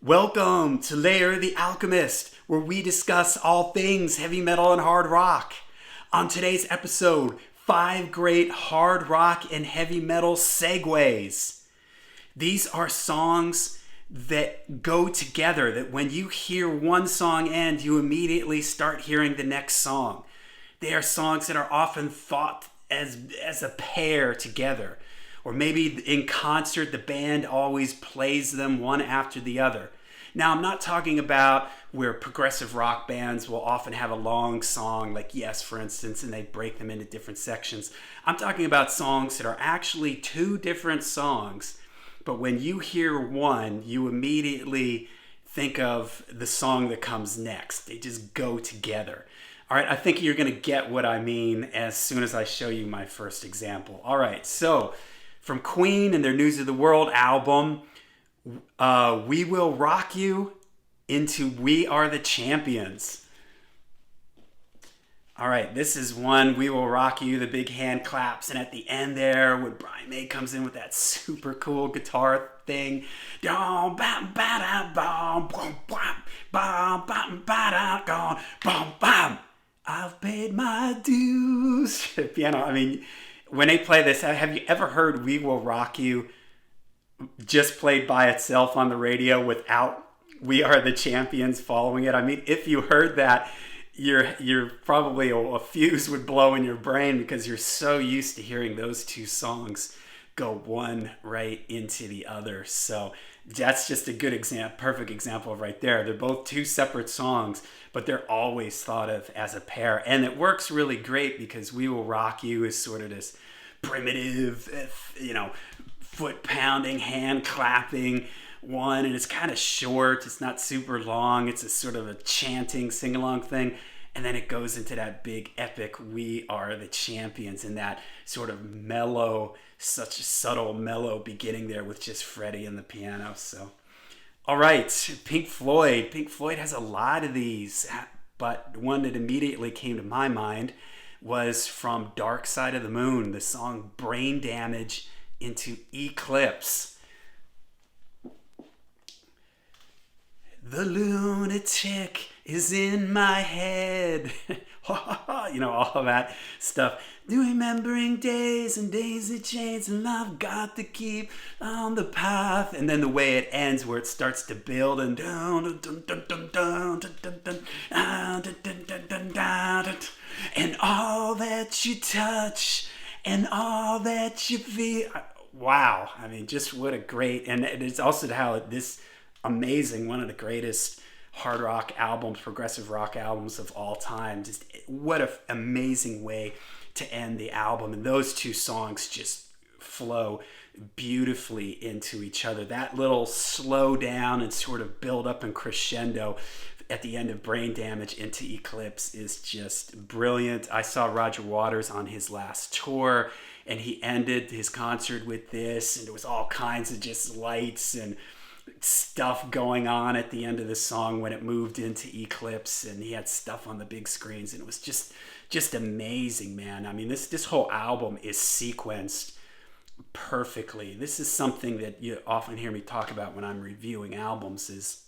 Welcome to Layer the Alchemist, where we discuss all things heavy metal and hard rock. On today's episode, 5 great hard rock and heavy metal segues. These are songs that go together, that when you hear one song end, you immediately start hearing the next song. They are songs that are often thought as a pair together. Or maybe in concert, the band always plays them one after the other. Now, I'm not talking about where progressive rock bands will often have a long song, like Yes, for instance, and they break them into different sections. I'm talking about songs that are actually 2 different songs, but when you hear one, you immediately think of the song that comes next. They just go together. All right, I think you're going to get what I mean as soon as I show you my first example. All right, so from Queen and their News of the World album, We Will Rock You into We Are the Champions. All right, this is one, We Will Rock You, the big hand claps, and at the end there, when Brian May comes in with that super cool guitar thing, I've paid my dues. Piano, I mean, when they play this, have you ever heard We Will Rock You just played by itself on the radio without We Are the Champions following it? I mean, if you heard that, you're probably a fuse would blow in your brain because you're so used to hearing those 2 songs go one right into the other. So that's just a good example, perfect example right there. They're both 2 separate songs, but they're always thought of as a pair. And it works really great because We Will Rock You is sort of this primitive, foot pounding, hand clapping one, and it's kind of short. It's not super long. It's a sort of a chanting sing along thing, and then it goes into that big epic We Are the Champions, and that sort of mellow, such a subtle mellow beginning there with just Freddie and the piano. So, all right, Pink Floyd. Pink Floyd has a lot of these, but one that immediately came to my mind was from Dark Side of the Moon, the song Brain Damage into Eclipse. The lunatic is in my head. All of that stuff. Remembering days and daisy chains and I've got to keep on the path. And then the way it ends where it starts to build and and all that you touch and all that you feel. Wow. I mean, just what a great, and it's also how this amazing, one of the greatest hard rock albums, progressive rock albums of all time. Just what an amazing way to end the album. And those 2 songs just flow beautifully into each other. That little slow down and sort of build up and crescendo at the end of Brain Damage into Eclipse is just brilliant. I saw Roger Waters on his last tour, and he ended his concert with this, and there was all kinds of just lights and stuff going on at the end of the song when it moved into Eclipse, and he had stuff on the big screens, and it was just amazing, man. I mean, this whole album is sequenced perfectly. This is something that you often hear me talk about when I'm reviewing albums, is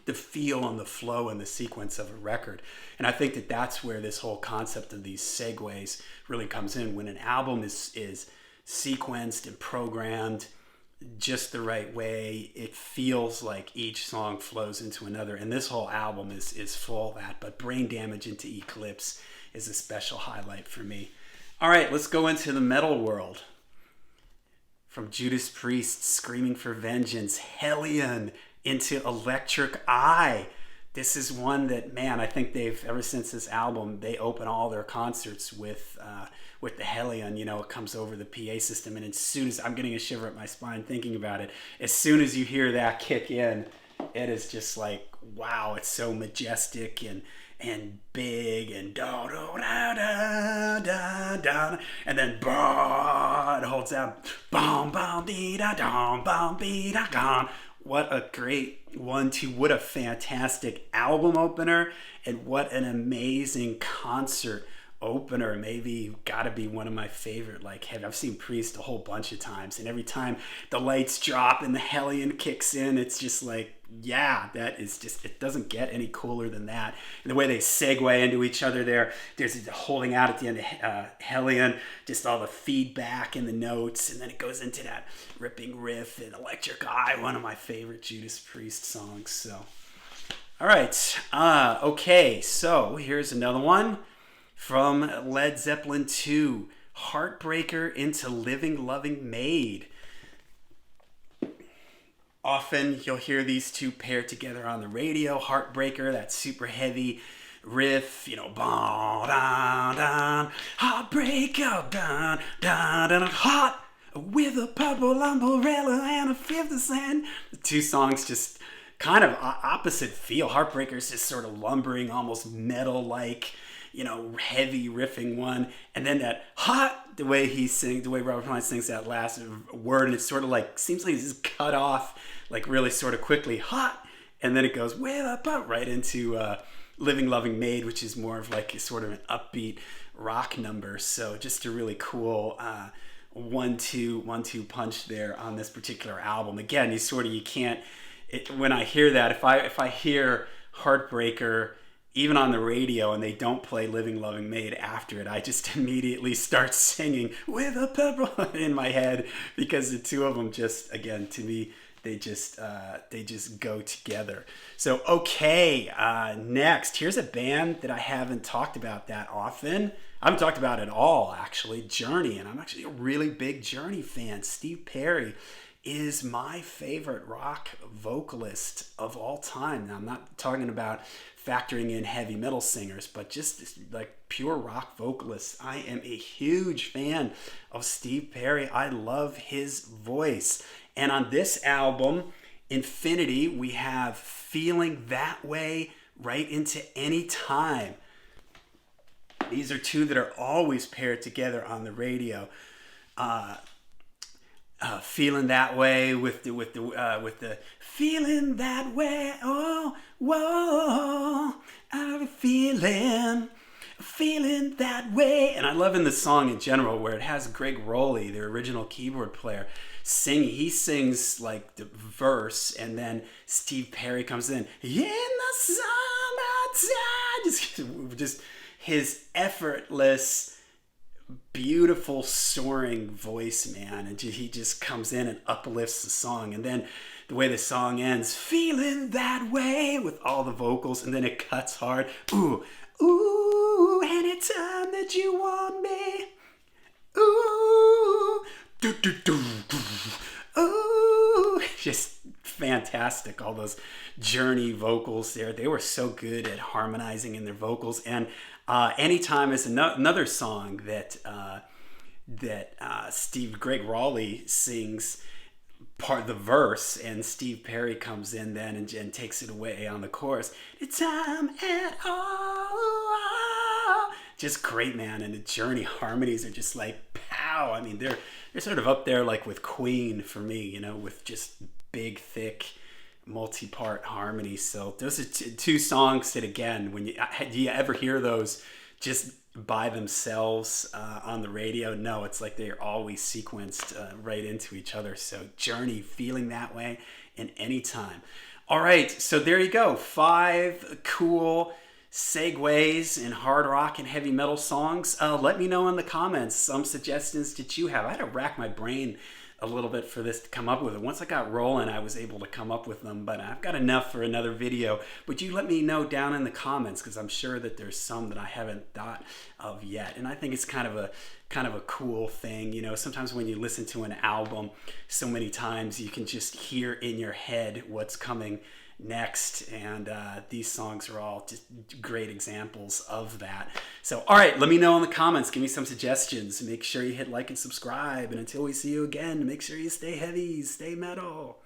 the feel and the flow and the sequence of a record. And I think that that's where this whole concept of these segues really comes in. When an album is sequenced and programmed just the right way, it feels like each song flows into another. And this whole album is full of that. But Brain Damage into Eclipse is a special highlight for me. All right, let's go into the metal world. From Judas Priest, Screaming for Vengeance, Hellion into Electric Eye. This is one that, man, I think they've, ever since this album, they open all their concerts with the Hellion. It comes over the PA system, and as soon as, I'm getting a shiver up my spine thinking about it, as soon as you hear that kick in, it is just like, wow, it's so majestic and big and da da da da da, and then it holds out, bom bom dee da dom bom dee da gone. What a great 1-2, what a fantastic album opener, and what an amazing concert opener maybe gotta be one of my favorite, like, heavy. I've seen Priest a whole bunch of times, and every time the lights drop and the Hellion kicks in, it's just like, yeah, that is just, it doesn't get any cooler than that. And the way they segue into each other there's holding out at the end of Hellion, just all the feedback and the notes, and then it goes into that ripping riff and Electric Eye, one of my favorite Judas Priest songs. So, all right, okay, so here's another one from Led Zeppelin 2, Heartbreaker into Living Loving Maid. Often you'll hear these two paired together on the radio. Heartbreaker, that super heavy riff, you know, bon, don, don, Heartbreaker, don, don, don, hot with a purple umbrella and a 50 cent. The two songs just kind of opposite feel. Heartbreaker is just sort of lumbering, almost metal-like, you know, heavy riffing one, and then that hot, the way he sings, the way Robert Plant sings that last word, and it's sort of like, seems like it's just cut off, like really sort of quickly, hot, and then it goes way up right into Living Loving Maid, which is more of like a sort of an upbeat rock number. So just a really cool 1-2 punch there on this particular album. Again, you can't, when I hear that, if I hear Heartbreaker even on the radio and they don't play Living Loving Maid after it, I just immediately start singing with a purple in my head, because the two of them just, again, to me, they just go together. So, okay, next, here's a band that I haven't talked about that often. I haven't talked about it at all, actually, Journey, and I'm actually a really big Journey fan. Steve Perry is my favorite rock vocalist of all time. Now, I'm not talking about factoring in heavy metal singers, but just like pure rock vocalists. I am a huge fan of Steve Perry. I love his voice. And on this album, Infinity, we have Feeling That Way, Right Into Any Time. These are two that are always paired together on the radio. Feeling That Way with the feeling that way, oh, whoa, I'm feeling that way. And I love in the song in general where it has Greg Rowley, the original keyboard player, singing. He sings like the verse, and then Steve Perry comes in the summertime, just his effortless, beautiful soaring voice, man, and he just comes in and uplifts the song. And then the way the song ends, feeling that way, with all the vocals, and then it cuts hard. Ooh, ooh, anytime that you want me. Ooh, do do do, ooh, just fantastic. All those Journey vocals there, they were so good at harmonizing in their vocals. And Anytime is another song that Greg Rowley sings part the verse, and Steve Perry comes in then and takes it away on the chorus. It's time at all. Just great, man. And the Journey harmonies are just like pow. I mean, they're sort of up there like with Queen for me, you know, with just big, thick, multi-part harmony. So those are two songs that, again, when do you ever hear those just by themselves on the radio? No, it's like they're always sequenced right into each other. So Journey, Feeling That Way, and Anytime. All right, so there you go. 5 cool segues in hard rock and heavy metal songs. Let me know in the comments some suggestions that you have. I had to rack my brain a little bit for this to come up with it. Once I got rolling, I was able to come up with them, but I've got enough for another video. But you let me know down in the comments, because I'm sure that there's some that I haven't thought of yet. And I think it's kind of a cool thing. You know, sometimes when you listen to an album so many times, you can just hear in your head what's coming next, and these songs are all just great examples of that. So, all right, let me know in the comments. Give me some suggestions. Make sure you hit like and subscribe. And until we see you again, make sure you stay heavy, stay metal.